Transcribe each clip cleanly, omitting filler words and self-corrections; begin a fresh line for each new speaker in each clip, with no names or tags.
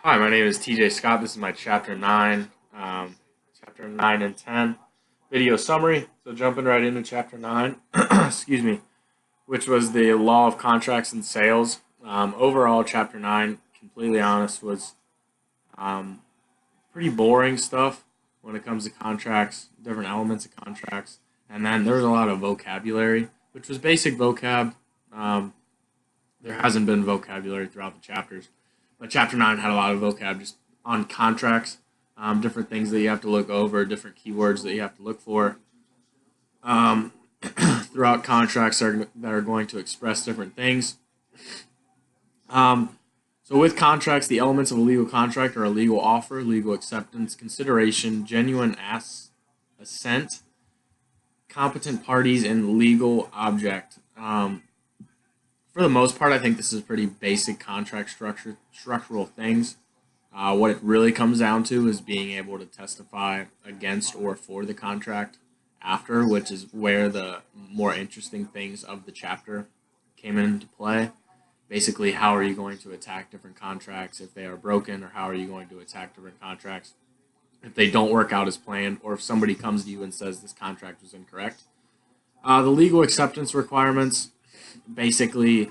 Hi, my name is TJ Scott. This is my chapter 9 and 10 video summary. So, jumping right into chapter 9, excuse me, which was the law of contracts and sales. Overall, chapter 9, completely honest, was um, pretty boring stuff when it comes to contracts, different elements of contracts. And then there was a lot of vocabulary, which was basic vocab. Um, there hasn't been vocabulary throughout the chapters, but chapter 9 had a lot of vocab just on contracts, different things that you have to look over, different keywords that you have to look for um, throughout contracts that are going to express different things. Um, so, with contracts, the elements of a legal contract are a legal offer, legal acceptance, consideration, genuine assent, competent parties, and legal object. For the most part, I think this is pretty basic contract structural things. What it really comes down to is being able to testify against or for the contract after, which is where the more interesting things of the chapter came into play. Basically, how are you going to attack different contracts if they are broken, or how are you going to attack different contracts if they don't work out as planned, or if somebody comes to you and says this contract was incorrect. The legal acceptance requirements, basically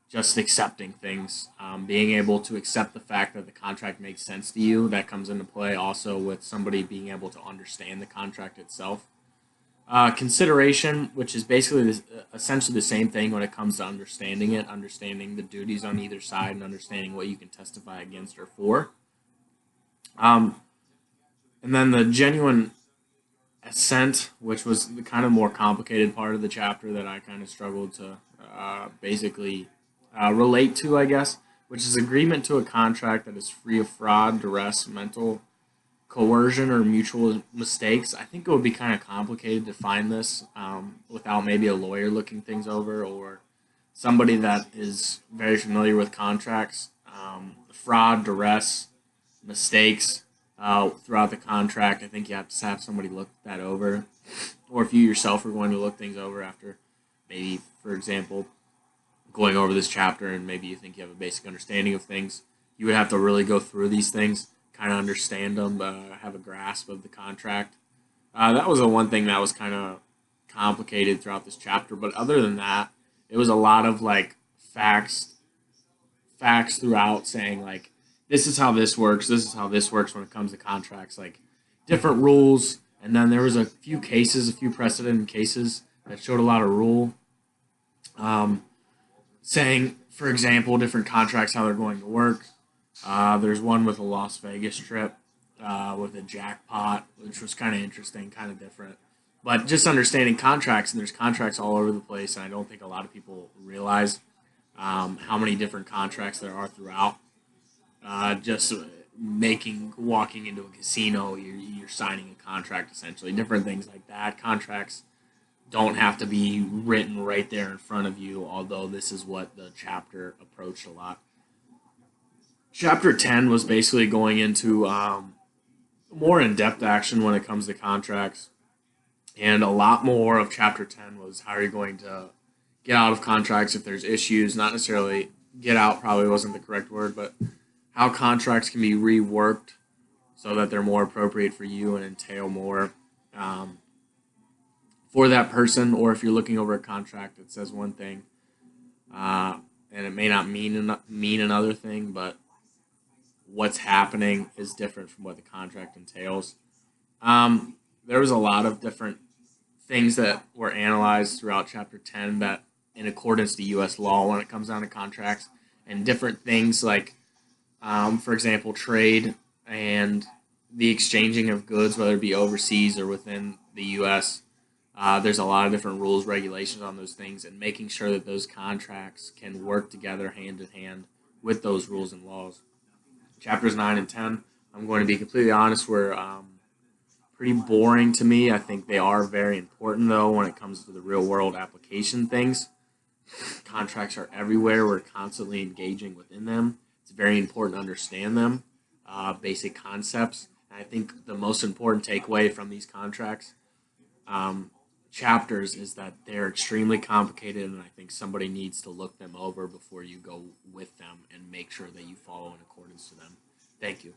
just accepting things, being able to accept the fact that the contract makes sense to you. That comes into play also with somebody being able to understand the contract itself. Consideration, which is basically essentially the same thing when it comes to understanding it, understanding the duties on either side, and understanding what you can testify against or for. Um, and then the genuine assent, which was the kind of more complicated part of the chapter that I kind of struggled to basically relate to, I guess, which is agreement to a contract that is free of fraud, duress, mental coercion, or mutual mistakes. I think it would be kind of complicated to find this without maybe a lawyer looking things over or somebody that is very familiar with contracts. Fraud, duress, mistakes throughout the contract. I think you have to have somebody look that over, or if you yourself are going to look things over after, maybe for example, going over this chapter, and maybe you think you have a basic understanding of things, you would have to really go through these things, kind of understand them, have a grasp of the contract. That was the one thing that was kind of complicated throughout this chapter, but other than that, it was a lot of like facts throughout saying like this is how this works, this is how this works when it comes to contracts, like different rules. And then there was a few cases, a few precedent cases that showed a lot of rule, um, saying, for example, different contracts how they're going to work. There's one with a Las Vegas trip with a jackpot, which was kind of interesting, kind of different. But just understanding contracts, and there's contracts all over the place, and I don't think a lot of people realize how many different contracts there are throughout. Just making walking into a casino, you're signing a contract essentially. Different things like that. Contracts don't have to be written right there in front of you, although this is what the chapter approached a lot. Chapter 10 was basically going into more in depth action when it comes to contracts, and a lot more of chapter 10 was how are you going to get out of contracts if there's issues. Not necessarily get out, probably wasn't the correct word, but how contracts can be reworked so that they're more appropriate for you and entail more um, for that person. Or if you're looking over a contract that says one thing and it may not mean another thing, but what's happening is different from what the contract entails. There was a lot of different things that were analyzed throughout chapter 10 that in accordance to US law when it comes down to contracts, and different things like for example, trade and the exchanging of goods, whether it be overseas or within the U.S. There's a lot of different rules, regulations on those things, and making sure that those contracts can work together hand in hand with those rules and laws. Chapters 9 and 10, I'm going to be completely honest, were pretty boring to me. I think they are very important, though, when it comes to the real world application things. Contracts are everywhere. We're constantly engaging within them. It's very important to understand them, basic concepts. And I think the most important takeaway from these contracts um, chapters is that they're extremely complicated, and I think somebody needs to look them over before you go with them and make sure that you follow in accordance to them. Thank you.